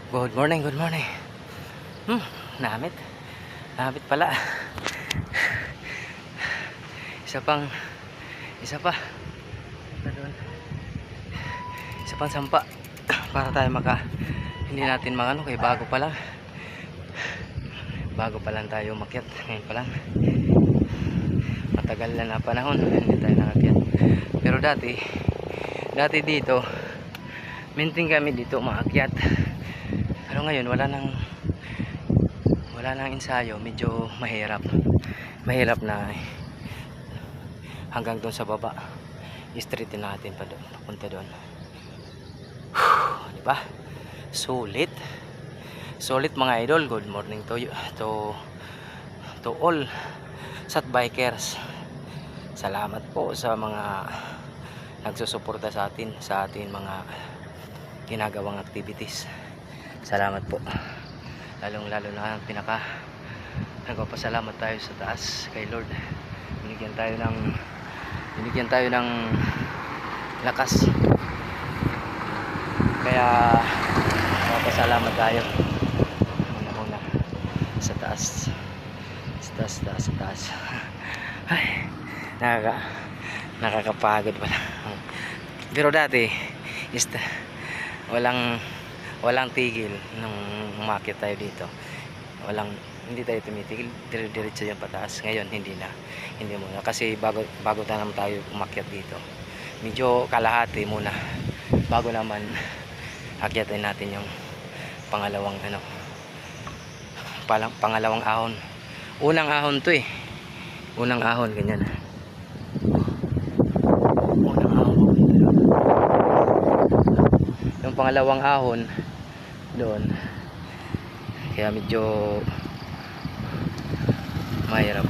Good morning, good morning. Namit. Namit pala. Isa pa. Doon. Isa pang sampa para tayo hindi natin mangano kay bago pa lang. Bago pa lang tayo umakyat. Ngayon pa lang. Matagal na panahon hindi tayo nakakyat. Pero dati dito minting kami dito umakyat. Pero ngayon wala nang ensayo, medyo mahirap na hanggang doon sa baba. I-straighten natin pa doon, papunta doon. Di ba? Sulit mga idol. Good morning to all sat bikers. Salamat po sa mga nagsusuporta sa atin mga ginagawang activities. Salamat po. Lalo na nagpapasalamat tayo sa taas kay Lord. Binigyan tayo ng lakas. Kaya nagpapasalamat tayo. Una sa taas. Ay, nakakapagod pala. Pero dati walang tigil nung umakyat tayo dito. Hindi tayo tumitigil, diretso yan pataas. Ngayon hindi muna kasi bago naman tayo umakyat dito. Medyo kalahati muna bago naman akyatin natin yung pangalawang ahon. Unang ahon to unang ahon ganyan. Unang ahon yung pangalawang ahon doon, kaya medyo mahirap.